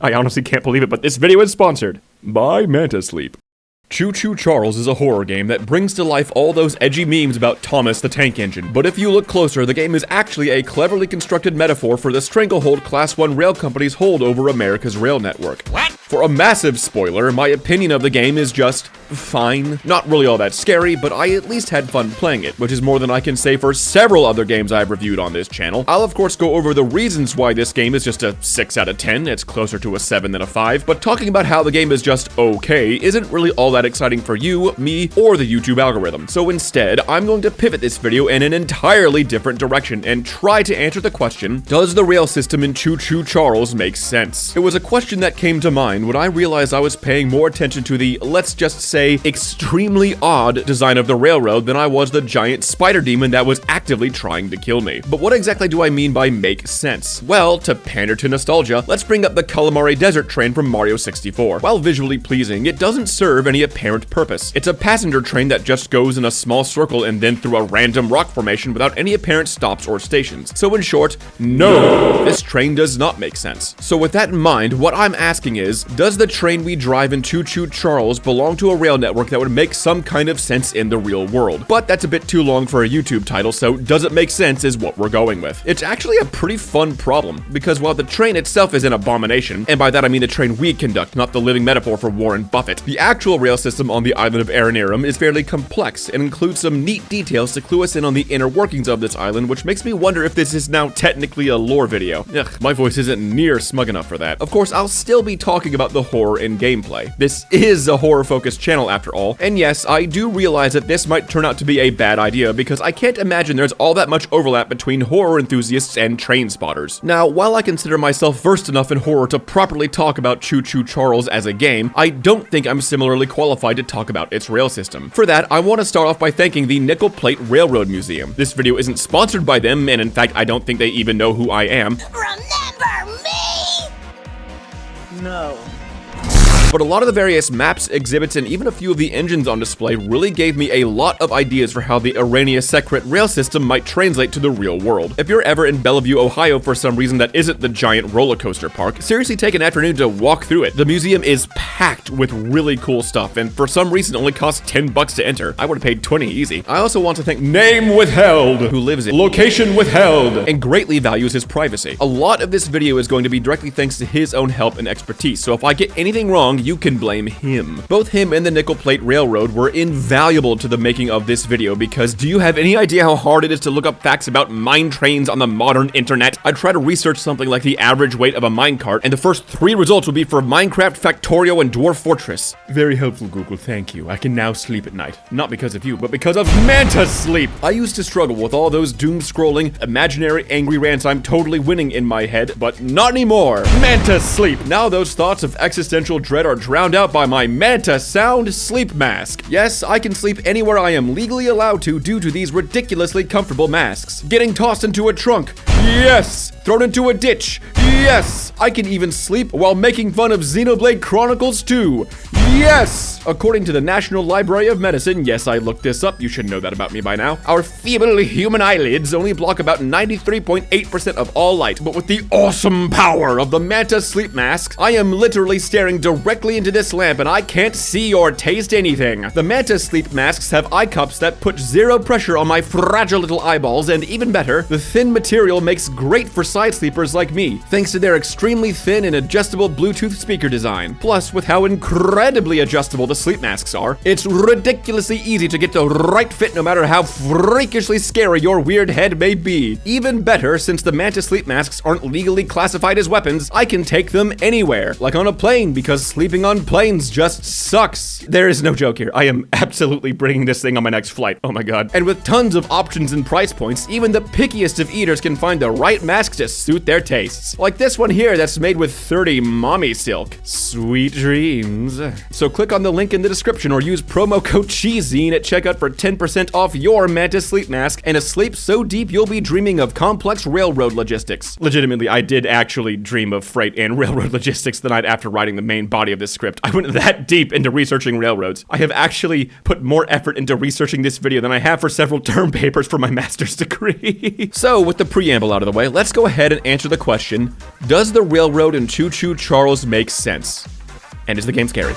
I honestly can't believe it, but this video is sponsored by Manta Sleep. Choo Choo Charles is a horror game that brings to life all those edgy memes about Thomas the Tank Engine. But if you look closer, the game is actually a cleverly constructed metaphor for the stranglehold Class 1 rail companies hold over America's rail network. What? For a massive spoiler, my opinion of the game is just fine. Not really all that scary, but I at least had fun playing it, which is more than I can say for several other games I've reviewed on this channel. I'll of course go over the reasons why this game is just a 6 out of 10, it's closer to a 7 than a 5, but talking about how the game is just okay isn't really all that exciting for you, me, or the YouTube algorithm. So instead, I'm going to pivot this video in an entirely different direction and try to answer the question, does the rail system in Choo Choo Charles make sense? It was a question that came to mind when I realized I was paying more attention to the, let's just say, extremely odd design of the railroad than I was the giant spider demon that was actively trying to kill me. But what exactly do I mean by make sense? Well, to pander to nostalgia, let's bring up the Calamari Desert train from Mario 64. While visually pleasing, it doesn't serve any apparent purpose. It's a passenger train that just goes in a small circle and then through a random rock formation without any apparent stops or stations. So in short, no, this train does not make sense. So with that in mind, what I'm asking is, does the train we drive in Choo Choo Charles belong to a rail network that would make some kind of sense in the real world? But that's a bit too long for a YouTube title, so does it make sense is what we're going with. It's actually a pretty fun problem, because while the train itself is an abomination, and by that I mean the train we conduct, not the living metaphor for Warren Buffett, the actual rail system on the island of Aranearum is fairly complex and includes some neat details to clue us in on the inner workings of this island, which makes me wonder if this is now technically a lore video. Ugh, my voice isn't near smug enough for that. Of course, I'll still be talking about the horror in gameplay. This is a horror-focused channel after all, and yes, I do realize that this might turn out to be a bad idea because I can't imagine there's all that much overlap between horror enthusiasts and train spotters. Now, while I consider myself versed enough in horror to properly talk about Choo Choo Charles as a game, I don't think I'm similarly qualified to talk about its rail system. For that, I want to start off by thanking the Nickel Plate Railroad Museum. This video isn't sponsored by them, and in fact, I don't think they even know who I am. Remember me? No. But a lot of the various maps, exhibits, and even a few of the engines on display really gave me a lot of ideas for how the Aranearum rail system might translate to the real world. If you're ever in Bellevue, Ohio for some reason that isn't the giant roller coaster park, seriously take an afternoon to walk through it. The museum is packed with really cool stuff, and for some reason only costs $10 to enter. I would have paid 20 easy. I also want to thank Name Withheld, who lives in Location Withheld, and greatly values his privacy. A lot of this video is going to be directly thanks to his own help and expertise, so if I get anything wrong, you can blame him. Both him and the Nickel Plate Railroad were invaluable to the making of this video because do you have any idea how hard it is to look up facts about mine trains on the modern internet? I try to research something like the average weight of a minecart, and the first 3 results will be for Minecraft, Factorio, and Dwarf Fortress. Very helpful, Google, thank you. I can now sleep at night. Not because of you, but because of Manta Sleep! I used to struggle with all those doom-scrolling, imaginary angry rants I'm totally winning in my head, but not anymore! Manta Sleep! Now those thoughts of existential dread are drowned out by my Manta Sound Sleep Mask. Yes, I can sleep anywhere I am legally allowed to due to these ridiculously comfortable masks. Getting tossed into a trunk. Yes! Thrown into a ditch. Yes! I can even sleep while making fun of Xenoblade Chronicles 2. Yes! According to the National Library of Medicine, yes, I looked this up, you should know that about me by now, our feeble human eyelids only block about 93.8% of all light, but with the awesome power of the Manta Sleep Mask, I am literally staring directly into this lamp and I can't see or taste anything. The Manta Sleep Masks have eye cups that put 0 pressure on my fragile little eyeballs, and even better, the thin material makes great for side sleepers like me, thanks to their extremely thin and adjustable Bluetooth speaker design. Plus, with how incredibly adjustable the sleep masks are, it's ridiculously easy to get the right fit no matter how freakishly scary your weird head may be. Even better, since the Manta Sleep Masks aren't legally classified as weapons, I can take them anywhere, like on a plane, because sleeping on planes just sucks. There is no joke here. I am absolutely bringing this thing on my next flight. Oh my god. And with tons of options and price points, even the pickiest of eaters can find the right mask to suit their tastes. Like this one here that's made with 30 mommy silk. Sweet dreams. So click on the link in the description or use promo code CHEEZINE at checkout for 10% off your Manta Sleep Mask and a sleep so deep you'll be dreaming of complex railroad logistics. Legitimately, I did actually dream of freight and railroad logistics the night after writing the main body of this script. I went that deep into researching railroads. I have actually put more effort into researching this video than I have for several term papers for my master's degree. So with the preamble out of the way, let's go ahead and answer the question, Does the railroad in Choo Choo Charles make sense? And is the game scary?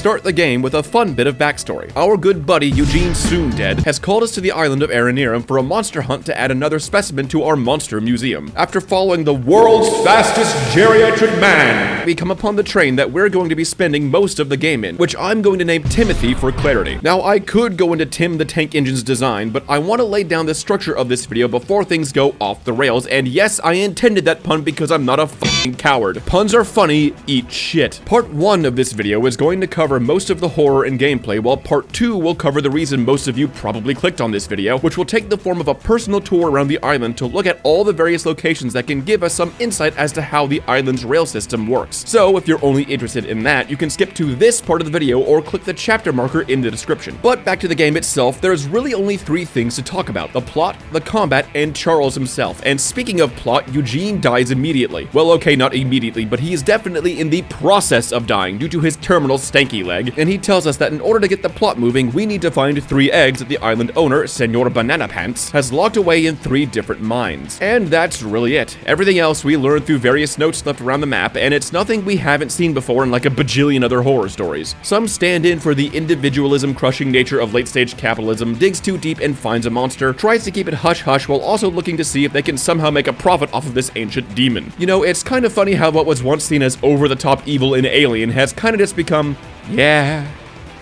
Start the game with a fun bit of backstory. Our good buddy Eugene Soon Dead has called us to the island of Aranearum for a monster hunt to add another specimen to our monster museum. After following the world's fastest geriatric man, we come upon the train that we're going to be spending most of the game in, which I'm going to name Timothy for clarity. Now, I could go into Tim the Tank Engine's design, but I want to lay down the structure of this video before things go off the rails, and yes, I intended that pun because I'm not a fucking coward. Puns are funny, eat shit. Part 1 of this video is going to cover most of the horror and gameplay, while part 2 will cover the reason most of you probably clicked on this video, which will take the form of a personal tour around the island to look at all the various locations that can give us some insight as to how the island's rail system works. So if you're only interested in that, you can skip to this part of the video or click the chapter marker in the description. But back to the game itself, there's really only 3 things to talk about: the plot, the combat, and Charles himself. And speaking of plot, Eugene dies immediately. Well, okay, not immediately, but he is definitely in the process of dying due to his terminal stanky leg, and he tells us that in order to get the plot moving, we need to find 3 eggs that the island owner, Senor Banana Pants, has locked away in 3 different mines. And that's really it. Everything else we learned through various notes left around the map, and it's nothing we haven't seen before in like a bajillion other horror stories. Some stand in for the individualism-crushing nature of late-stage capitalism, digs too deep and finds a monster, tries to keep it hush-hush while also looking to see if they can somehow make a profit off of this ancient demon. You know, it's kind of funny how what was once seen as over-the-top evil in Alien has kind of just become, yeah.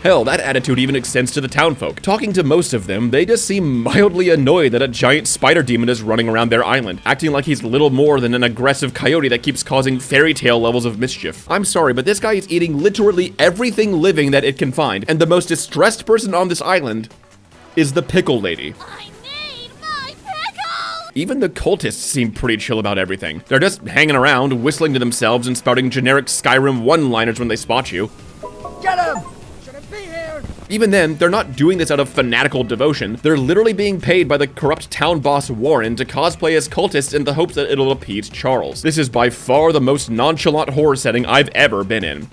Hell, that attitude even extends to the townfolk. Talking to most of them, they just seem mildly annoyed that a giant spider demon is running around their island, acting like he's little more than an aggressive coyote that keeps causing fairy tale levels of mischief. I'm sorry, but this guy is eating literally everything living that it can find, and the most distressed person on this island is the pickle lady. Even the cultists seem pretty chill about everything. They're just hanging around, whistling to themselves and spouting generic Skyrim one-liners when they spot you. Get him! Shouldn't be here! Even then, they're not doing this out of fanatical devotion. They're literally being paid by the corrupt town boss Warren to cosplay as cultists in the hopes that it'll appease Charles. This is by far the most nonchalant horror setting I've ever been in.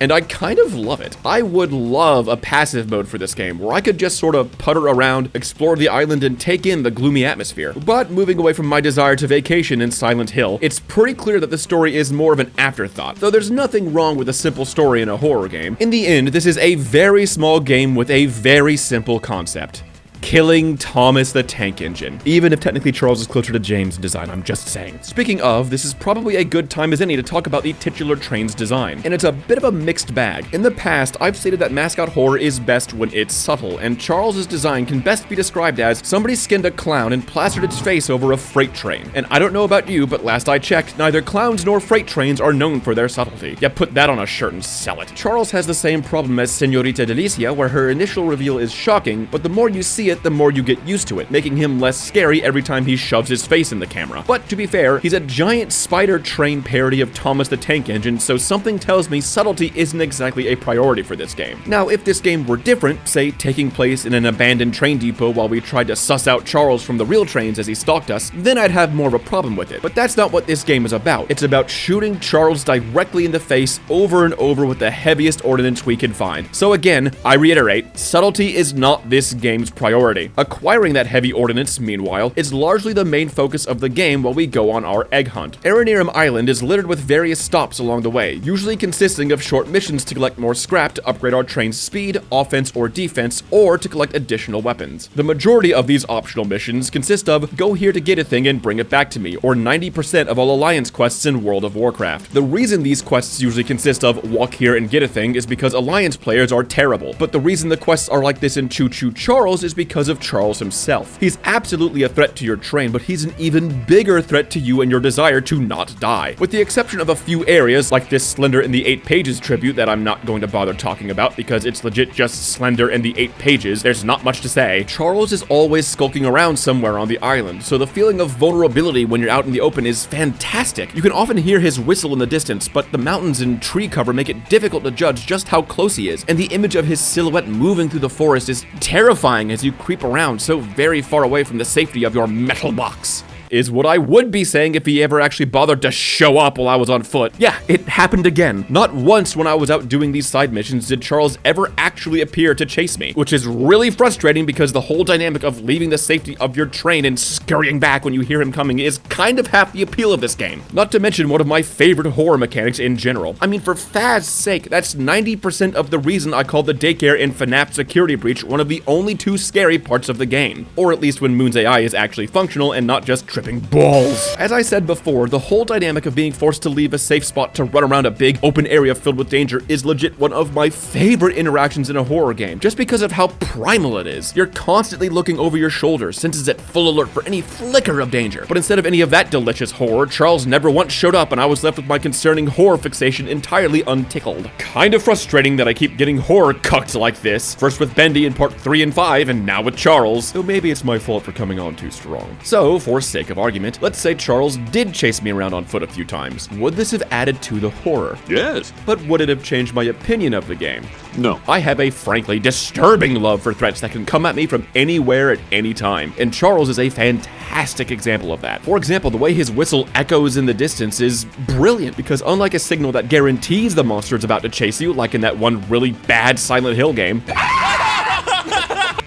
And I kind of love it. I would love a passive mode for this game, where I could just sort of putter around, explore the island, and take in the gloomy atmosphere. But moving away from my desire to vacation in Silent Hill, it's pretty clear that the story is more of an afterthought, though there's nothing wrong with a simple story in a horror game. In the end, this is a very small game with a very simple concept: killing Thomas the Tank Engine. Even if technically Charles is closer to James in design, I'm just saying. Speaking of, this is probably a good time as any to talk about the titular train's design, and it's a bit of a mixed bag. In the past, I've stated that mascot horror is best when it's subtle, and Charles's design can best be described as somebody skinned a clown and plastered its face over a freight train. And I don't know about you, but last I checked, neither clowns nor freight trains are known for their subtlety. Yeah, put that on a shirt and sell it. Charles has the same problem as Senorita Delicia, where her initial reveal is shocking, but the more you see it, the more you get used to it, making him less scary every time he shoves his face in the camera. But to be fair, he's a giant spider train parody of Thomas the Tank Engine, so something tells me subtlety isn't exactly a priority for this game. Now, if this game were different, say taking place in an abandoned train depot while we tried to suss out Charles from the real trains as he stalked us, then I'd have more of a problem with it. But that's not what this game is about. It's about shooting Charles directly in the face over and over with the heaviest ordnance we can find. So again, I reiterate, subtlety is not this game's priority. Acquiring that heavy ordnance, meanwhile, is largely the main focus of the game while we go on our egg hunt. Aranearum Island is littered with various stops along the way, usually consisting of short missions to collect more scrap to upgrade our train's speed, offense, or defense, or to collect additional weapons. The majority of these optional missions consist of go here to get a thing and bring it back to me, or 90% of all Alliance quests in World of Warcraft. The reason these quests usually consist of walk here and get a thing is because Alliance players are terrible, but the reason the quests are like this in Choo Choo Charles is because of Charles himself. He's absolutely a threat to your train, but he's an even bigger threat to you and your desire to not die. With the exception of a few areas like this Slender in the 8 Pages tribute that I'm not going to bother talking about because it's legit just Slender in the 8 Pages, there's not much to say, Charles is always skulking around somewhere on the island, so the feeling of vulnerability when you're out in the open is fantastic. You can often hear his whistle in the distance, but the mountains and tree cover make it difficult to judge just how close he is, and the image of his silhouette moving through the forest is terrifying as you creep around so very far away from the safety of your metal box. is what I would be saying if he ever actually bothered to show up while I was on foot. Yeah, it happened again. Not once when I was out doing these side missions did Charles ever actually appear to chase me, which is really frustrating because the whole dynamic of leaving the safety of your train and scurrying back when you hear him coming is kind of half the appeal of this game. Not to mention one of my favorite horror mechanics in general. I mean, for Faz's sake, that's 90% of the reason I call the daycare in FNAF Security Breach one of the only two scary parts of the game. Or at least when Moon's AI is actually functional and not just tripping balls. As I said before, the whole dynamic of being forced to leave a safe spot to run around a big open area filled with danger is legit one of my favorite interactions in a horror game, just because of how primal it is. You're constantly looking over your shoulder, senses at full alert for any flicker of danger. But instead of any of that delicious horror, Charles never once showed up and I was left with my concerning horror fixation entirely untickled. Kind of frustrating that I keep getting horror cucked like this, first with Bendy in part 3 and 5, and now with Charles, though maybe it's my fault for coming on too strong. So, for sake of argument, let's say Charles did chase me around on foot a few times. Would this have added to the horror? Yes. But would it have changed my opinion of the game? No. I have a frankly disturbing love for threats that can come at me from anywhere at any time, and Charles is a fantastic example of that. For example, the way his whistle echoes in the distance is brilliant, because unlike a signal that guarantees the monster is about to chase you, like in that one really bad Silent Hill game,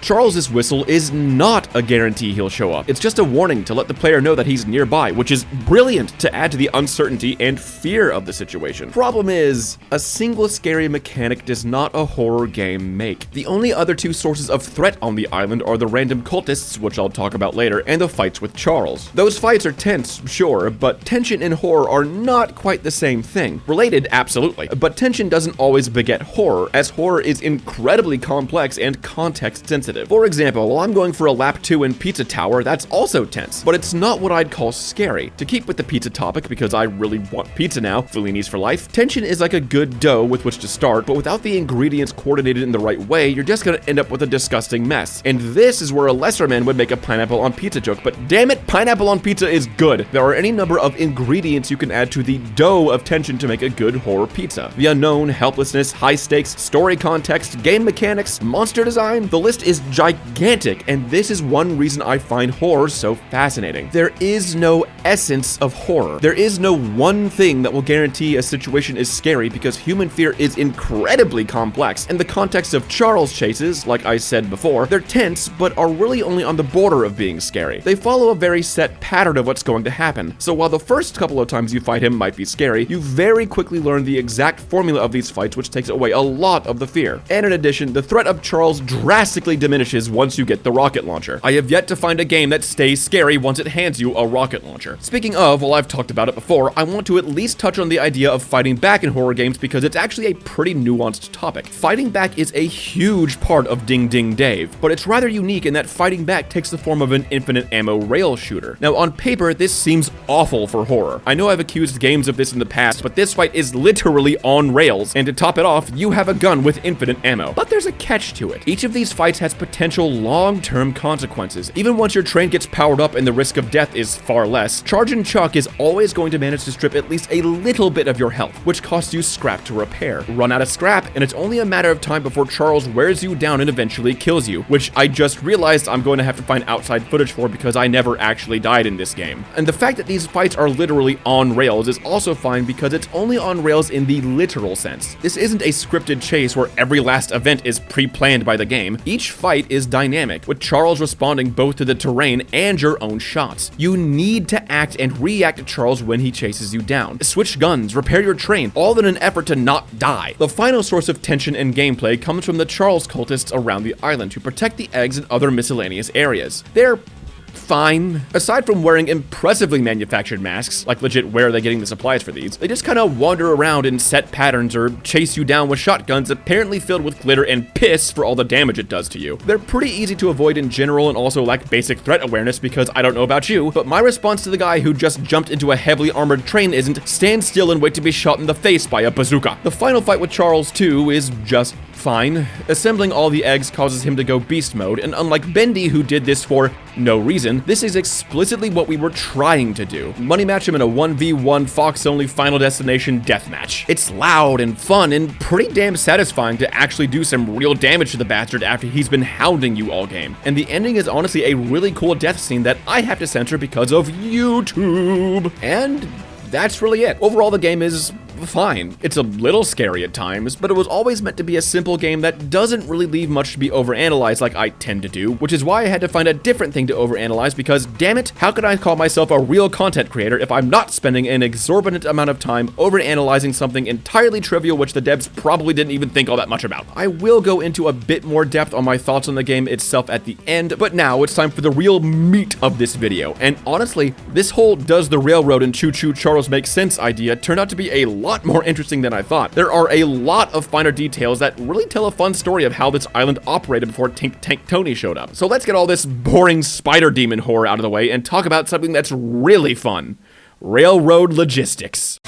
Charles's whistle is not a guarantee he'll show up. It's just a warning to let the player know that he's nearby, which is brilliant to add to the uncertainty and fear of the situation. Problem is, a single scary mechanic does not a horror game make. The only other two sources of threat on the island are the random cultists, which I'll talk about later, and the fights with Charles. Those fights are tense, sure, but tension and horror are not quite the same thing. Related, absolutely, but tension doesn't always beget horror, as horror is incredibly complex and context sensitive. For example, while I'm going for a lap 2 in Pizza Tower, that's also tense, but it's not what I'd call scary. To keep with the pizza topic, because I really want pizza now, Fellini's for life, tension is like a good dough with which to start, but without the ingredients coordinated in the right way, you're just gonna end up with a disgusting mess. And this is where a lesser man would make a pineapple on pizza joke, but damn it, pineapple on pizza is good. There are any number of ingredients you can add to the dough of tension to make a good horror pizza. The unknown, helplessness, high stakes, story context, game mechanics, monster design, the list is gigantic, and this is one reason I find horror so fascinating. There is no essence of horror. There is no one thing that will guarantee a situation is scary, because human fear is incredibly complex. In the context of Charles chases, like I said before, they're tense, but are really only on the border of being scary. They follow a very set pattern of what's going to happen. So while the first couple of times you fight him might be scary, you very quickly learn the exact formula of these fights, which takes away a lot of the fear. And in addition, the threat of Charles drastically diminishes once you get the rocket launcher. I have yet to find a game that stays scary once it hands you a rocket launcher. Speaking of, well, I've talked about it before, I want to at least touch on the idea of fighting back in horror games because it's actually a pretty nuanced topic. Fighting back is a huge part of Ding Ding Dave, but it's rather unique in that fighting back takes the form of an infinite ammo rail shooter. Now, on paper, this seems awful for horror. I know I've accused games of this in the past, but this fight is literally on rails, and to top it off, you have a gun with infinite ammo. But there's a catch to it. Each of these fights has potential long-term consequences. Even once your train gets powered up and the risk of death is far less, Charge and Chuck is always going to manage to strip at least a little bit of your health, which costs you scrap to repair. Run out of scrap, and it's only a matter of time before Charles wears you down and eventually kills you, which I just realized I'm going to have to find outside footage for because I never actually died in this game. And the fact that these fights are literally on rails is also fine because it's only on rails in the literal sense. This isn't a scripted chase where every last event is pre-planned by the game. Each fight is dynamic, with Charles responding both to the terrain and your own shots. You need to act and react to Charles when he chases you down. Switch guns, repair your train, all in an effort to not die. The final source of tension and gameplay comes from the Charles cultists around the island to protect the eggs and other miscellaneous areas. They're fine. Aside from wearing impressively manufactured masks, like legit where are they getting the supplies for these, they just kind of wander around in set patterns or chase you down with shotguns apparently filled with glitter and piss for all the damage it does to you. They're pretty easy to avoid in general and also lack basic threat awareness because I don't know about you, but my response to the guy who just jumped into a heavily armored train isn't stand still and wait to be shot in the face by a bazooka. The final fight with Charles too is just fine. Assembling all the eggs causes him to go beast mode, and unlike Bendy who did this for no reason, reason, this is explicitly what we were trying to do. Money match him in a 1v1 Fox-only Final Destination deathmatch. It's loud and fun and pretty damn satisfying to actually do some real damage to the bastard after he's been hounding you all game. And the ending is honestly a really cool death scene that I have to censor because of YouTube. And that's really it. Overall, the game is fine. It's a little scary at times, but it was always meant to be a simple game that doesn't really leave much to be overanalyzed like I tend to do, which is why I had to find a different thing to overanalyze because, damn it, how could I call myself a real content creator if I'm not spending an exorbitant amount of time overanalyzing something entirely trivial which the devs probably didn't even think all that much about. I will go into a bit more depth on my thoughts on the game itself at the end, but now it's time for the real meat of this video. And honestly, this whole does the railroad and Choo Choo Charles make sense idea turned out to be a lot more interesting than I thought. There are a lot of finer details that really tell a fun story of how this island operated before Tank Tony showed up. So let's get all this boring spider demon horror out of the way and talk about something that's really fun. Railroad logistics.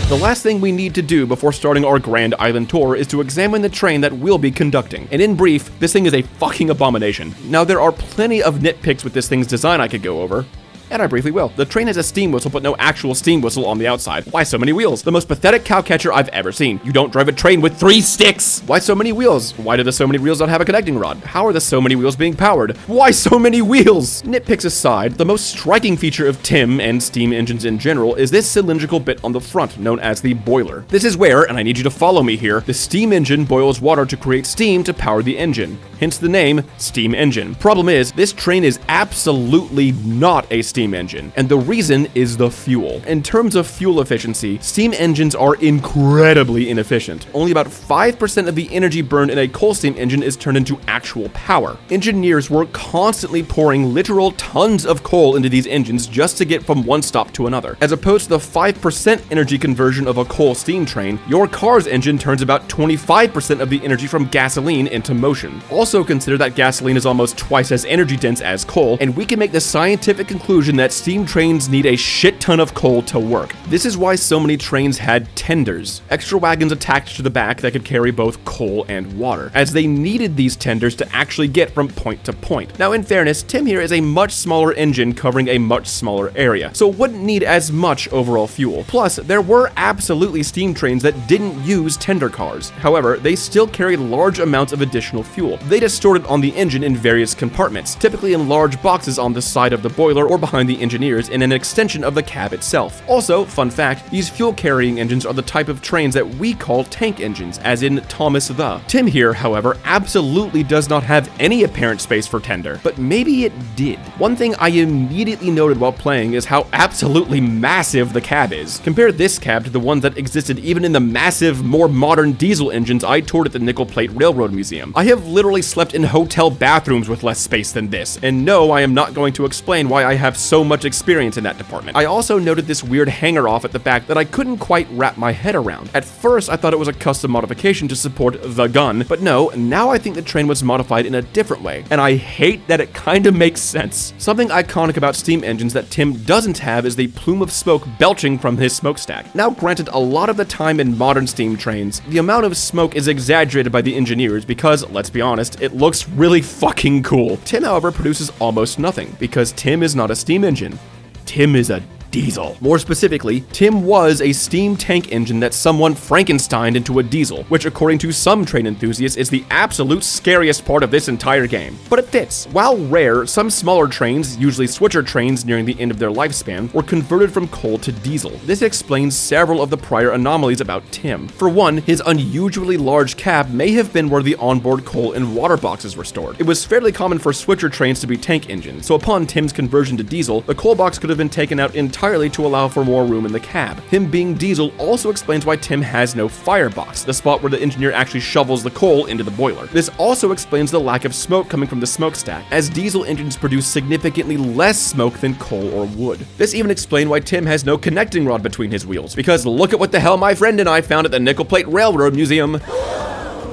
The last thing we need to do before starting our grand island tour is to examine the train that we'll be conducting. And in brief, this thing is a fucking abomination. Now, there are plenty of nitpicks with this thing's design I could go over, and I briefly will. The train has a steam whistle, but no actual steam whistle on the outside. Why so many wheels? The most pathetic cow catcher I've ever seen. You don't drive a train with 3 sticks! Why so many wheels? Why do the so many wheels not have a connecting rod? How are the so many wheels being powered? Why so many wheels? Nitpicks aside, the most striking feature of TIM and steam engines in general is this cylindrical bit on the front, known as the boiler. This is where, and I need you to follow me here, the steam engine boils water to create steam to power the engine. Hence the name, steam engine. Problem is, this train is absolutely not a steam engine, and the reason is the fuel. In terms of fuel efficiency, steam engines are incredibly inefficient. Only about 5% of the energy burned in a coal steam engine is turned into actual power. Engineers were constantly pouring literal tons of coal into these engines just to get from one stop to another. As opposed to the 5% energy conversion of a coal steam train, your car's engine turns about 25% of the energy from gasoline into motion. Also consider that gasoline is almost twice as energy dense as coal, and we can make the scientific conclusion that steam trains need a shit ton of coal to work. This is why so many trains had tenders, extra wagons attached to the back that could carry both coal and water, as they needed these tenders to actually get from point to point. Now, in fairness, TIM here is a much smaller engine covering a much smaller area, so it wouldn't need as much overall fuel. Plus, there were absolutely steam trains that didn't use tender cars. However, they still carried large amounts of additional fuel. They just stored it on the engine in various compartments, typically in large boxes on the side of the boiler or behind the engineers in an extension of the cab itself. Also, fun fact, these fuel-carrying engines are the type of trains that we call tank engines, as in Thomas the. TIM here, however, absolutely does not have any apparent space for tender, but maybe it did. One thing I immediately noted while playing is how absolutely massive the cab is. Compare this cab to the ones that existed even in the massive, more modern diesel engines I toured at the Nickel Plate Railroad Museum. I have literally slept in hotel bathrooms with less space than this, and no, I am not going to explain why I have so much experience in that department. I also noted this weird hanger off at the back that I couldn't quite wrap my head around. At first, I thought it was a custom modification to support the gun, but no, now I think the train was modified in a different way, and I hate that it kinda makes sense. Something iconic about steam engines that TIM doesn't have is the plume of smoke belching from his smokestack. Now, granted, a lot of the time in modern steam trains, the amount of smoke is exaggerated by the engineers because, let's be honest, it looks really fucking cool. TIM, however, produces almost nothing because TIM is not a steam engine. TIM is a diesel. More specifically, TIM was a steam tank engine that someone Frankensteined into a diesel, which according to some train enthusiasts is the absolute scariest part of this entire game. But it fits. While rare, some smaller trains, usually switcher trains nearing the end of their lifespan, were converted from coal to diesel. This explains several of the prior anomalies about TIM. For one, his unusually large cab may have been where the onboard coal and water boxes were stored. It was fairly common for switcher trains to be tank engines, so upon TIM's conversion to diesel, the coal box could have been taken out entirely to allow for more room in the cab. Him being diesel also explains why TIM has no firebox, the spot where the engineer actually shovels the coal into the boiler. This also explains the lack of smoke coming from the smokestack, as diesel engines produce significantly less smoke than coal or wood. This even explains why TIM has no connecting rod between his wheels, because look at what the hell my friend and I found at the Nickel Plate Railroad Museum.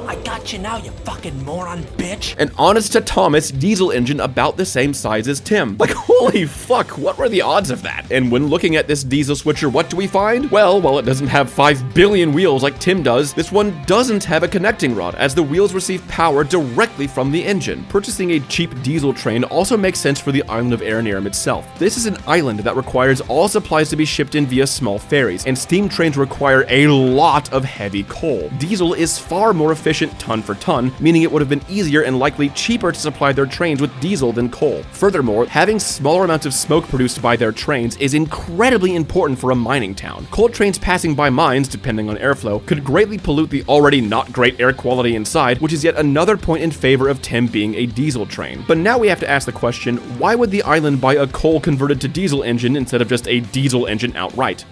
I got got you now, you fucking moron bitch. An honest to Thomas diesel engine about the same size as Tim. Like, holy fuck, what were the odds of that? And when looking at this diesel switcher, what do we find? Well, while it doesn't have 5 billion wheels like Tim does, this one doesn't have a connecting rod, as the wheels receive power directly from the engine. Purchasing a cheap diesel train also makes sense for the island of Aranearum itself. This is an island that requires all supplies to be shipped in via small ferries, and steam trains require a lot of heavy coal. Diesel is far more efficient ton for ton, meaning it would have been easier and likely cheaper to supply their trains with diesel than coal. Furthermore, having smaller amounts of smoke produced by their trains is incredibly important for a mining town. Coal trains passing by mines, depending on airflow, could greatly pollute the already not great air quality inside, which is yet another point in favor of Tim being a diesel train. But now we have to ask the question, why would the island buy a coal converted to diesel engine instead of just a diesel engine outright?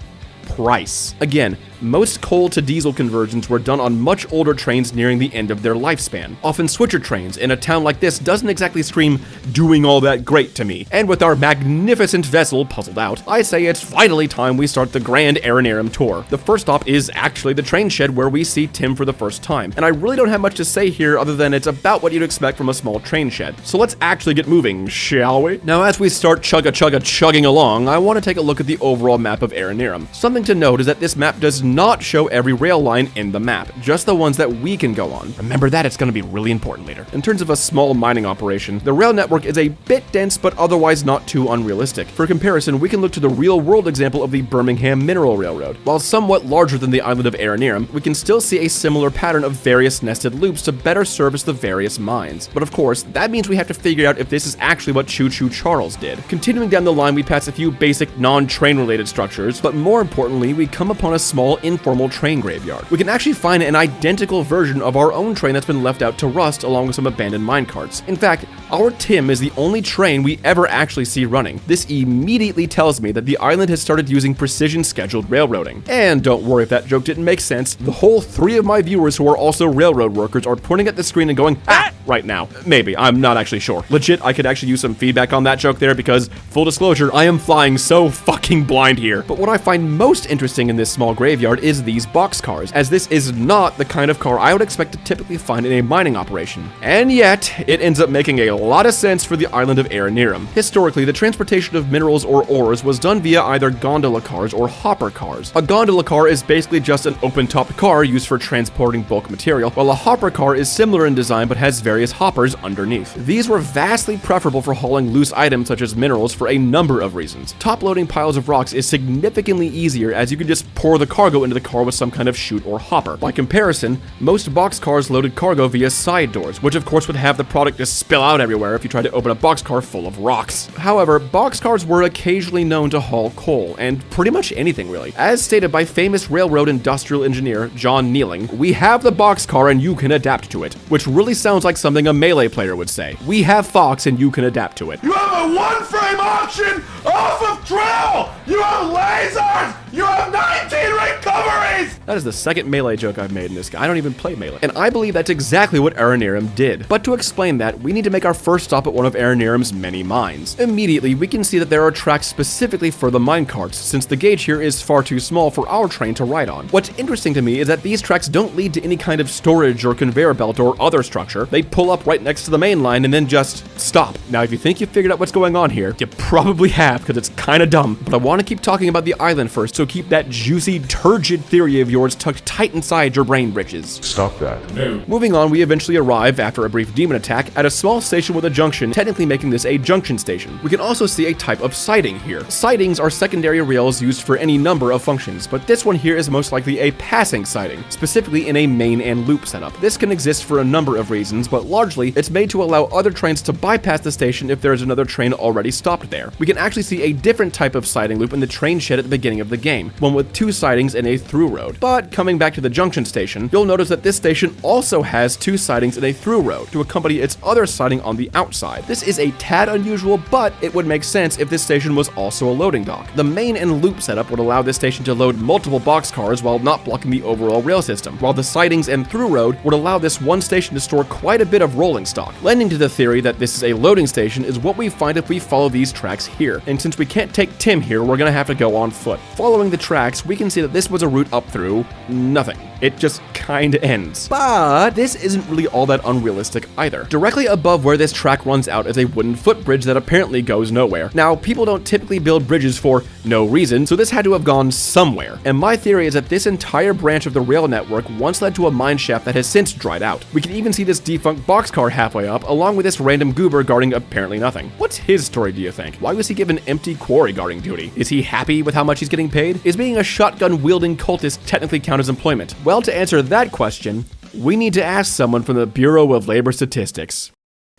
Price. Again, most coal to diesel conversions were done on much older trains nearing the end of their lifespan. Often switcher trains in a town like this doesn't exactly scream doing all that great to me. And with our magnificent vessel puzzled out, I say it's finally time we start the grand Aranearum tour. The first stop is actually the train shed where we see Tim for the first time. And I really don't have much to say here other than it's about what you'd expect from a small train shed. So let's actually get moving, shall we? Now as we start chugging along, I want to take a look at the overall map of Aranearum. Something to note is that this map does not show every rail line in the map, just the ones that we can go on. Remember that, it's going to be really important later. In terms of a small mining operation, the rail network is a bit dense but otherwise not too unrealistic. For comparison, we can look to the real-world example of the Birmingham Mineral Railroad. While somewhat larger than the island of Aranearum, we can still see a similar pattern of various nested loops to better service the various mines. But of course, that means we have to figure out if this is actually what Choo Choo Charles did. Continuing down the line, we pass a few basic non-train related structures, but more importantly, we come upon a small informal train graveyard. We can actually find an identical version of our own train that's been left out to rust along with some abandoned minecarts. In fact, our Tim is the only train we ever actually see running. This immediately tells me that the island has started using precision scheduled railroading. And don't worry if that joke didn't make sense, the whole 3 of my viewers who are also railroad workers are pointing at the screen and going, ah, right now. Maybe, I'm not actually sure. Legit, I could actually use some feedback on that joke there because, full disclosure, I am flying so fucking blind here. But what I find most interesting in this small graveyard is these boxcars, as this is not the kind of car I would expect to typically find in a mining operation. And yet, it ends up making a lot of sense for the island of Aranearum. Historically, the transportation of minerals or ores was done via either gondola cars or hopper cars. A gondola car is basically just an open-topped car used for transporting bulk material, while a hopper car is similar in design but has various hoppers underneath. These were vastly preferable for hauling loose items such as minerals for a number of reasons. Top-loading piles of rocks is significantly easier as you can just pour the cargo into the car with some kind of chute or hopper. By comparison, most boxcars loaded cargo via side doors, which of course would have the product just spill out everywhere if you tried to open a boxcar full of rocks. However, boxcars were occasionally known to haul coal, and pretty much anything really. As stated by famous railroad industrial engineer John Nealing, "We have the boxcar and you can adapt to it," which really sounds like something a Melee player would say. "We have Fox and you can adapt to it." You have a one-frame option off of drill! You have lasers! You have 19 recoveries! That is the second Melee joke I've made in this game. I don't even play Melee. And I believe that's exactly what Aranearum did. But to explain that, we need to make our first stop at one of Aranearum's many mines. Immediately, we can see that there are tracks specifically for the minecarts, since the gauge here is far too small for our train to ride on. What's interesting to me is that these tracks don't lead to any kind of storage or conveyor belt or other structure. They pull up right next to the main line and then just stop. Now, if you think you've figured out what's going on here, you probably have, because it's kind of dumb. But I want to keep talking about the island first, so keep that juicy, turgid theory of yours tucked tight inside your brain britches. Stop that. No. Moving on, we eventually arrive, after a brief demon attack, at a small station with a junction, technically making this a junction station. We can also see a type of siding here. Sidings are secondary rails used for any number of functions, but this one here is most likely a passing siding, specifically in a main and loop setup. This can exist for a number of reasons, but largely, it's made to allow other trains to bypass the station if there is another train already stopped there. We can actually see a different type of siding loop in the train shed at the beginning of the game, one with 2 sidings and a through road. But coming back to the junction station, you'll notice that this station also has 2 sidings and a through road to accompany its other siding on the outside. This is a tad unusual, but it would make sense if this station was also a loading dock. The main and loop setup would allow this station to load multiple boxcars while not blocking the overall rail system, while the sidings and through road would allow this one station to store quite a bit of rolling stock. Lending to the theory that this is a loading station is what we find if we follow these tracks here, and since we can't take Tim here, we're gonna have to go on foot. Following the tracks, we can see that this was a route up through nothing. It just kinda ends. But this isn't really all that unrealistic either. Directly above where this track runs out is a wooden footbridge that apparently goes nowhere. Now, people don't typically build bridges for no reason, so this had to have gone somewhere. And my theory is that this entire branch of the rail network once led to a mine shaft that has since dried out. We can even see this defunct boxcar halfway up, along with this random goober guarding apparently nothing. What's his story, do you think? Why was he given empty quarry guarding duty? Is he happy with how much he's getting paid? Is being a shotgun-wielding cultist technically count as employment? Well, to answer that question, we need to ask someone from the Bureau of Labor Statistics.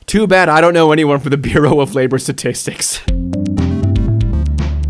Too bad I don't know anyone from the Bureau of Labor Statistics.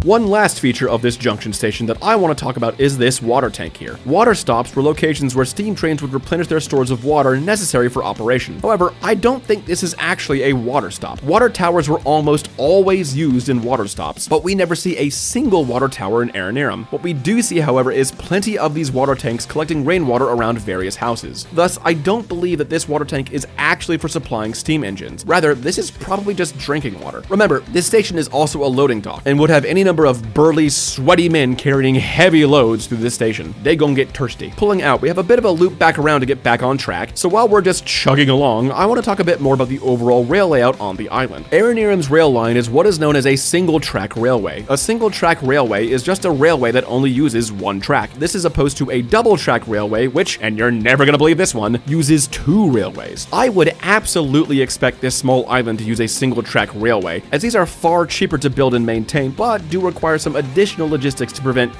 One last feature of this junction station that I want to talk about is this water tank here. Water stops were locations where steam trains would replenish their stores of water necessary for operation. However, I don't think this is actually a water stop. Water towers were almost always used in water stops, but we never see a single water tower in Aranearum. What we do see, however, is plenty of these water tanks collecting rainwater around various houses. Thus, I don't believe that this water tank is actually for supplying steam engines. Rather, this is probably just drinking water. Remember, this station is also a loading dock and would have any number of burly, sweaty men carrying heavy loads through this station. They gon' get thirsty. Pulling out, we have a bit of a loop back around to get back on track, so while we're just chugging along, I want to talk a bit more about the overall rail layout on the island. Aranearum's rail line is what is known as a single-track railway. A single-track railway is just a railway that only uses one track. This is opposed to a double-track railway, which, and you're never gonna believe this one, uses two railways. I would absolutely expect this small island to use a single-track railway, as these are far cheaper to build and maintain, but do require some additional logistics to prevent,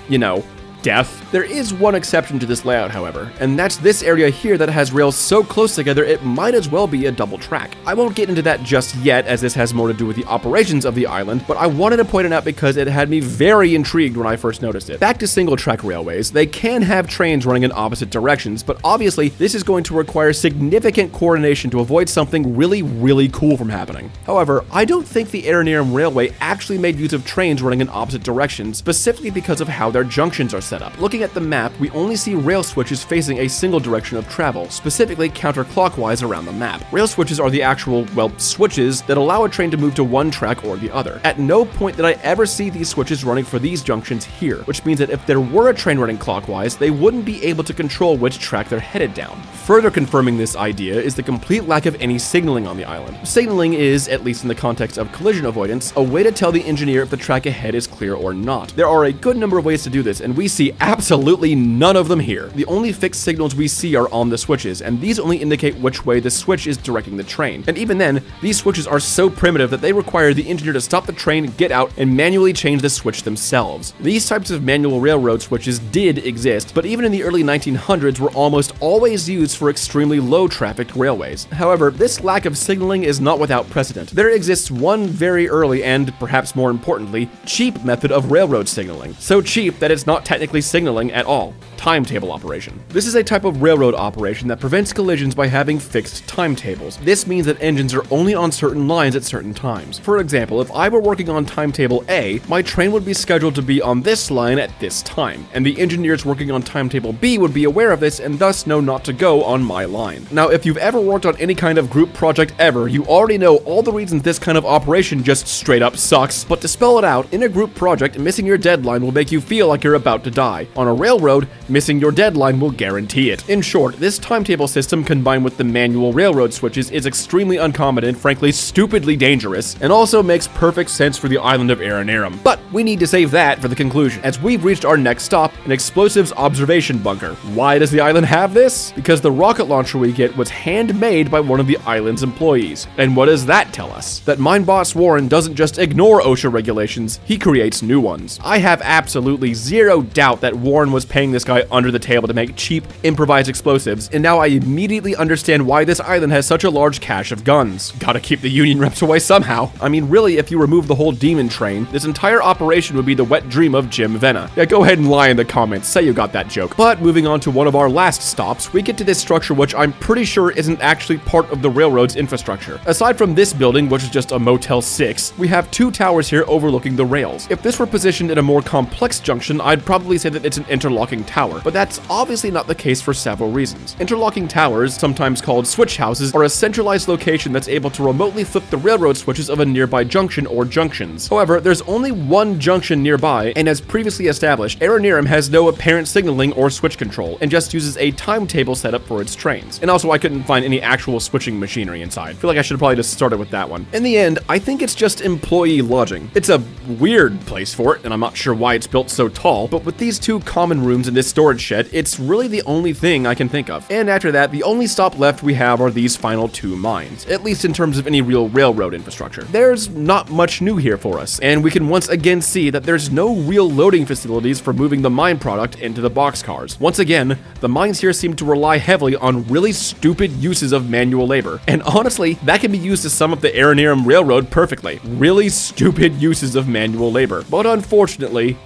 death. There is one exception to this layout, however, and that's this area here that has rails so close together it might as well be a double track. I won't get into that just yet, as this has more to do with the operations of the island, but I wanted to point it out because it had me very intrigued when I first noticed it. Back to single track railways, they can have trains running in opposite directions, but obviously this is going to require significant coordination to avoid something really cool from happening. However, I don't think the Aranearum Railway actually made use of trains running in opposite directions, specifically because of how their junctions are set up. Looking at the map, we only see rail switches facing a single direction of travel, specifically counterclockwise around the map. Rail switches are the actual, switches that allow a train to move to one track or the other. At no point did I ever see these switches running for these junctions here, which means that if there were a train running clockwise, they wouldn't be able to control which track they're headed down. Further confirming this idea is the complete lack of any signaling on the island. Signaling is, at least in the context of collision avoidance, a way to tell the engineer if the track ahead is clear or not. There are a good number of ways to do this, and we see absolutely none of them here. The only fixed signals we see are on the switches, and these only indicate which way the switch is directing the train. And even then, these switches are so primitive that they require the engineer to stop the train, get out, and manually change the switch themselves. These types of manual railroad switches did exist, but even in the early 1900s were almost always used for extremely low trafficked railways. However, this lack of signaling is not without precedent. There exists one very early and, perhaps more importantly, cheap method of railroad signaling. So cheap that it's not technically signaling at all. Timetable operation. This is a type of railroad operation that prevents collisions by having fixed timetables. This means that engines are only on certain lines at certain times. For example, if I were working on timetable A, my train would be scheduled to be on this line at this time, and the engineers working on timetable B would be aware of this and thus know not to go on my line. Now, if you've ever worked on any kind of group project ever, you already know all the reasons this kind of operation just straight up sucks. But to spell it out, in a group project, missing your deadline will make you feel like you're about to die. On a railroad, missing your deadline will guarantee it. In short, this timetable system combined with the manual railroad switches is extremely uncommon and frankly stupidly dangerous, and also makes perfect sense for the island of Aranearum. But we need to save that for the conclusion, as we've reached our next stop, an explosives observation bunker. Why does the island have this? Because the rocket launcher we get was handmade by one of the island's employees. And what does that tell us? That mine boss Warren doesn't just ignore OSHA regulations, he creates new ones. I have absolutely zero doubt that Warren was paying this guy under the table to make cheap, improvised explosives, and now I immediately understand why this island has such a large cache of guns. Gotta keep the Union reps away somehow. I mean, really, if you remove the whole demon train, this entire operation would be the wet dream of Jim Venna. Yeah, go ahead and lie in the comments, say you got that joke. But moving on to one of our last stops, we get to this structure which I'm pretty sure isn't actually part of the railroad's infrastructure. Aside from this building, which is just a Motel 6, we have two towers here overlooking the rails. If this were positioned in a more complex junction, I'd probably probably say that it's an interlocking tower, but that's obviously not the case for several reasons. Interlocking towers, sometimes called switch houses, are a centralized location that's able to remotely flip the railroad switches of a nearby junction or junctions. However, there's only one junction nearby, and as previously established, Aranearum has no apparent signaling or switch control, and just uses a timetable setup for its trains. And also, I couldn't find any actual switching machinery inside. I feel like I should have probably just started with that one. In the end, I think it's just employee lodging. It's a weird place for it, and I'm not sure why it's built so tall, but with these two common rooms in this storage shed, it's really the only thing I can think of. And after that, the only stop left we have are these final two mines, at least in terms of any real railroad infrastructure. There's not much new here for us, and we can once again see that there's no real loading facilities for moving the mine product into the boxcars. Once again, the mines here seem to rely heavily on really stupid uses of manual labor, and honestly, that can be used to sum up the Aranearum Railroad perfectly. Really stupid uses of manual labor. But unfortunately,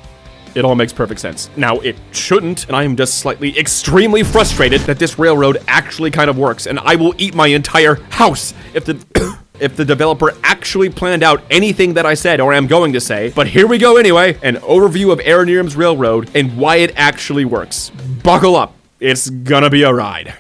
it all makes perfect sense. Now, it shouldn't, and I am just slightly extremely frustrated that this railroad actually kind of works, and I will eat my entire house if the if the developer actually planned out anything that I said or am going to say. But here we go anyway, an overview of Aranearum's railroad and why it actually works. Buckle up, it's gonna be a ride.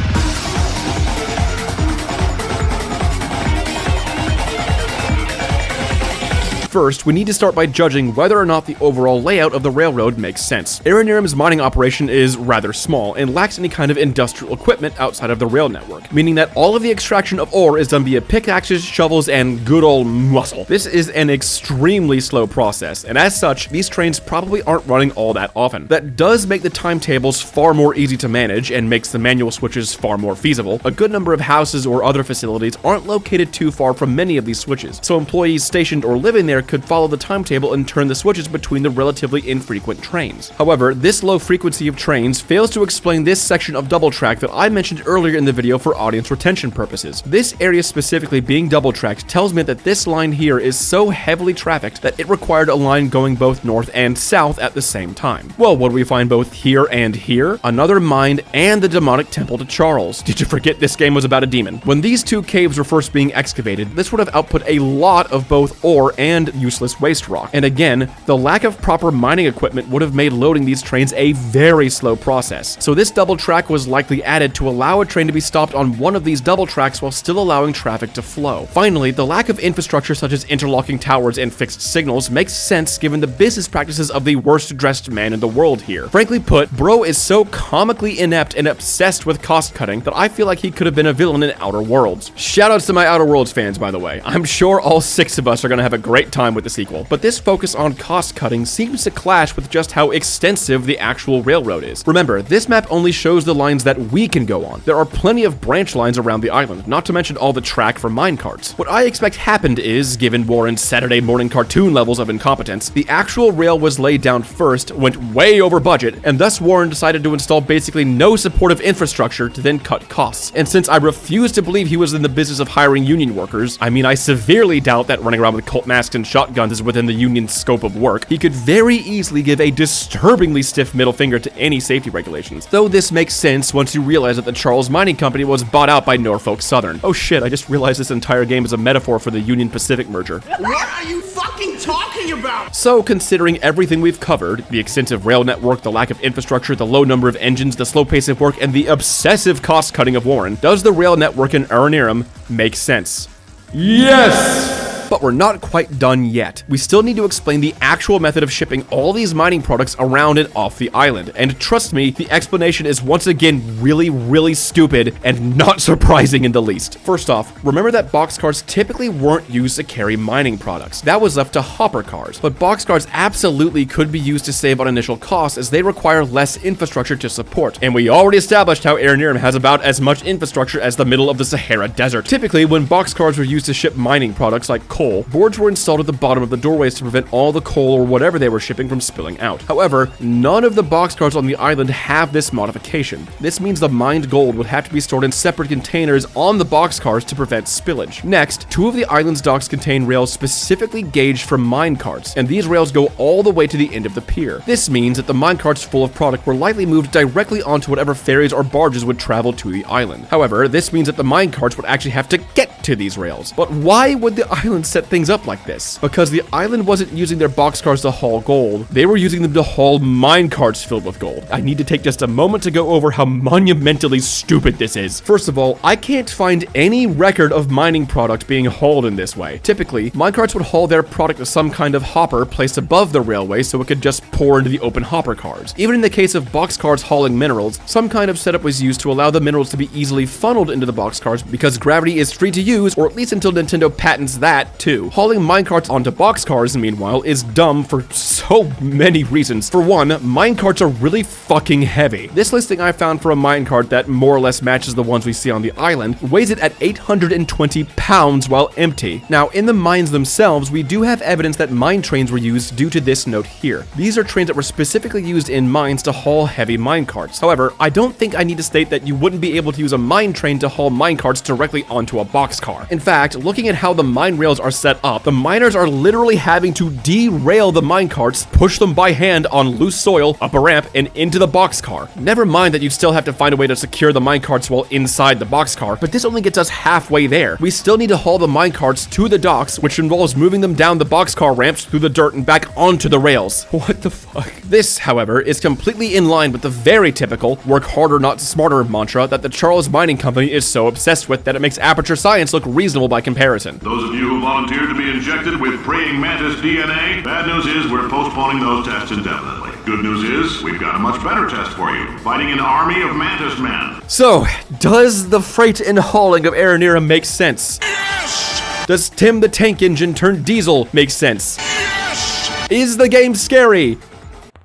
First, we need to start by judging whether or not the overall layout of the railroad makes sense. Aranearum's mining operation is rather small and lacks any kind of industrial equipment outside of the rail network, meaning that all of the extraction of ore is done via pickaxes, shovels, and good old muscle. This is an extremely slow process, and as such, these trains probably aren't running all that often. That does make the timetables far more easy to manage and makes the manual switches far more feasible. A good number of houses or other facilities aren't located too far from many of these switches, so employees stationed or living there could follow the timetable and turn the switches between the relatively infrequent trains. However, this low frequency of trains fails to explain this section of double track that I mentioned earlier in the video for audience retention purposes. This area specifically being double tracked tells me that this line here is so heavily trafficked that it required a line going both north and south at the same time. Well, what do we find both here and here? Another mine and the demonic temple to Charles. Did you forget this game was about a demon? When these two caves were first being excavated, this would have output a lot of both ore and useless waste rock. And again, the lack of proper mining equipment would have made loading these trains a very slow process. So this double track was likely added to allow a train to be stopped on one of these double tracks while still allowing traffic to flow. Finally, the lack of infrastructure such as interlocking towers and fixed signals makes sense given the business practices of the worst dressed man in the world here. Frankly put, bro is so comically inept and obsessed with cost cutting that I feel like he could have been a villain in Outer Worlds. Shoutouts to my Outer Worlds fans, by the way. I'm sure all 6 of us are gonna have a great time with the sequel, but this focus on cost cutting seems to clash with just how extensive the actual railroad is. Remember, this map only shows the lines that we can go on. There are plenty of branch lines around the island, not to mention all the track for minecarts. What I expect happened is, given Warren's Saturday morning cartoon levels of incompetence, the actual rail was laid down first, went way over budget, and thus Warren decided to install basically no supportive infrastructure to then cut costs. And since I refuse to believe he was in the business of hiring union workers, I mean, I severely doubt that running around with cult masks and shotguns is within the union's scope of work, he could very easily give a disturbingly stiff middle finger to any safety regulations. Though this makes sense once you realize that the Charles Mining Company was bought out by Norfolk Southern. Oh shit, I just realized this entire game is a metaphor for the Union Pacific merger. What are you fucking talking about? So, considering everything we've covered, the extensive rail network, the lack of infrastructure, the low number of engines, the slow pace of work, and the obsessive cost cutting of Warren, does the rail network in Aranearum make sense? Yes! But we're not quite done yet. We still need to explain the actual method of shipping all these mining products around and off the island. And trust me, the explanation is once again really stupid and not surprising in the least. First off, remember that boxcars typically weren't used to carry mining products. That was left to hopper cars. But boxcars absolutely could be used to save on initial costs as they require less infrastructure to support. And we already established how Aranearum has about as much infrastructure as the middle of the Sahara Desert. Typically, when boxcars were used to ship mining products like coal, boards were installed at the bottom of the doorways to prevent all the coal or whatever they were shipping from spilling out. However, none of the boxcars on the island have this modification. This means the mined gold would have to be stored in separate containers on the boxcars to prevent spillage. Next, 2 of the island's docks contain rails specifically gauged for mine carts, and these rails go all the way to the end of the pier. This means that the mine carts full of product were likely moved directly onto whatever ferries or barges would travel to the island. However, this means that the mine carts would actually have to get to these rails. But why would the island set things up like this. Because the island wasn't using their boxcars to haul gold, they were using them to haul minecarts filled with gold. I need to take just a moment to go over how monumentally stupid this is. First of all, I can't find any record of mining product being hauled in this way. Typically, minecarts would haul their product to some kind of hopper placed above the railway so it could just pour into the open hopper cars. Even in the case of boxcars hauling minerals, some kind of setup was used to allow the minerals to be easily funneled into the boxcars because gravity is free to use, or at least until Nintendo patents that too. Hauling minecarts onto boxcars, meanwhile, is dumb for so many reasons. For one, minecarts are really fucking heavy. This listing I found for a minecart that more or less matches the ones we see on the island weighs it at 820 pounds while empty. Now, in the mines themselves, we do have evidence that mine trains were used due to this note here. These are trains that were specifically used in mines to haul heavy minecarts. However, I don't think I need to state that you wouldn't be able to use a mine train to haul minecarts directly onto a boxcar. In fact, looking at how the mine rails are set up, the miners are literally having to derail the minecarts, push them by hand on loose soil, up a ramp, and into the boxcar. Never mind that you still have to find a way to secure the minecarts while inside the boxcar, but this only gets us halfway there. We still need to haul the minecarts to the docks, which involves moving them down the boxcar ramps through the dirt and back onto the rails. What the fuck? This, however, is completely in line with the very typical work harder not smarter mantra that the Charles Mining Company is so obsessed with that it makes Aperture Science look reasonable by comparison. Those of you who volunteered to be injected with praying mantis DNA, bad news is we're postponing those tests indefinitely. Good news is we've got a much better test for you, fighting an army of mantis men. So, does the freight and hauling of Aranearum make sense? Yes! Does Tim the Tank Engine turn diesel make sense? Yes! Is the game scary?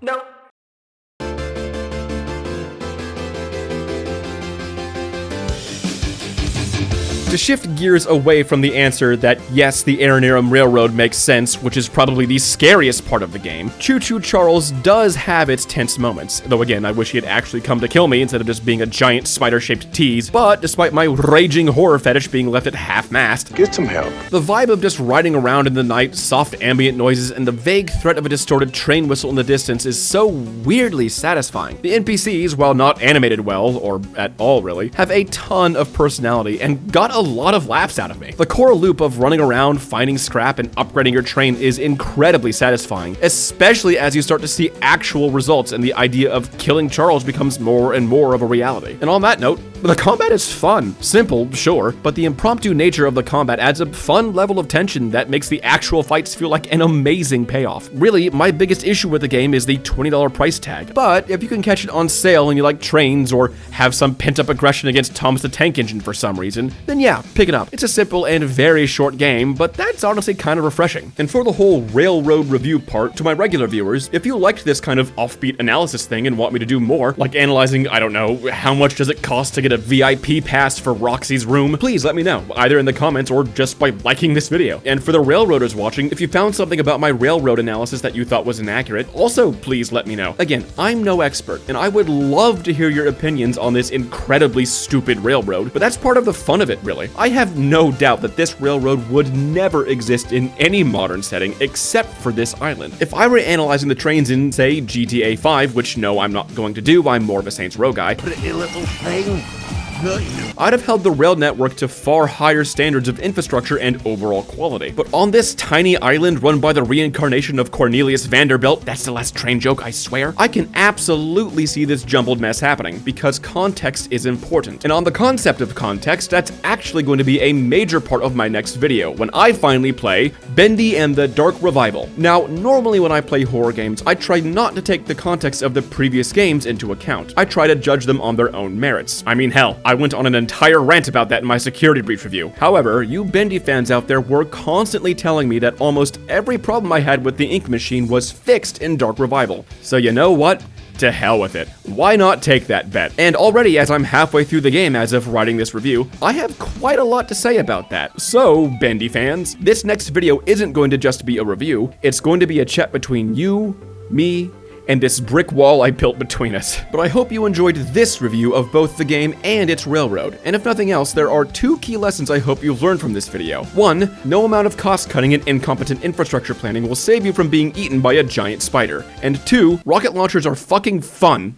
No. To shift gears away from the answer that yes, the Aranearum Railroad makes sense, which is probably the scariest part of the game, Choo Choo Charles does have its tense moments, though again, I wish he had actually come to kill me instead of just being a giant spider-shaped tease, but despite my raging horror fetish being left at half-mast, Get some help. the vibe of just riding around in the night, soft ambient noises, and the vague threat of a distorted train whistle in the distance is so weirdly satisfying. The NPCs, while not animated well, or at all really, have a ton of personality and got a lot of laughs out of me. The core loop of running around, finding scrap, and upgrading your train is incredibly satisfying, especially as you start to see actual results and the idea of killing Charles becomes more and more of a reality. And on that note, the combat is fun. Simple, sure, but the impromptu nature of the combat adds a fun level of tension that makes the actual fights feel like an amazing payoff. Really, my biggest issue with the game is the $20 price tag, but if you can catch it on sale and you like trains or have some pent-up aggression against Thomas the Tank Engine for some reason, then yeah, pick it up. It's a simple and very short game, but that's honestly kind of refreshing. And for the whole railroad review part, to my regular viewers, if you liked this kind of offbeat analysis thing and want me to do more, like analyzing, I don't know, how much does it cost to get a VIP pass for Roxy's room, please let me know, either in the comments or just by liking this video. And for the railroaders watching, if you found something about my railroad analysis that you thought was inaccurate, also please let me know. Again, I'm no expert, and I would love to hear your opinions on this incredibly stupid railroad, but that's part of the fun of it, really. I have no doubt that this railroad would never exist in any modern setting except for this island. If I were analyzing the trains in, say, GTA 5, which no, I'm not going to do, I'm more of a Saints Row guy, Pretty little thing. I'd have held the rail network to far higher standards of infrastructure and overall quality. But on this tiny island run by the reincarnation of Cornelius Vanderbilt, that's the last train joke, I swear, I can absolutely see this jumbled mess happening, because context is important. And on the concept of context, that's actually going to be a major part of my next video, when I finally play Bendy and the Dark Revival. Now, normally when I play horror games, I try not to take the context of the previous games into account. I try to judge them on their own merits. I mean, hell, I went on an entire rant about that in my security breach review. However, you Bendy fans out there were constantly telling me that almost every problem I had with the ink machine was fixed in Dark Revival. So you know what? To hell with it. Why not take that bet? And already as I'm halfway through the game as of writing this review, I have quite a lot to say about that. So, Bendy fans, this next video isn't going to just be a review, it's going to be a chat between you, me, and this brick wall I built between us. But I hope you enjoyed this review of both the game and its railroad. And if nothing else, there are two key lessons I hope you've learned from this video. One, no amount of cost cutting and incompetent infrastructure planning will save you from being eaten by a giant spider. And two, rocket launchers are fucking fun.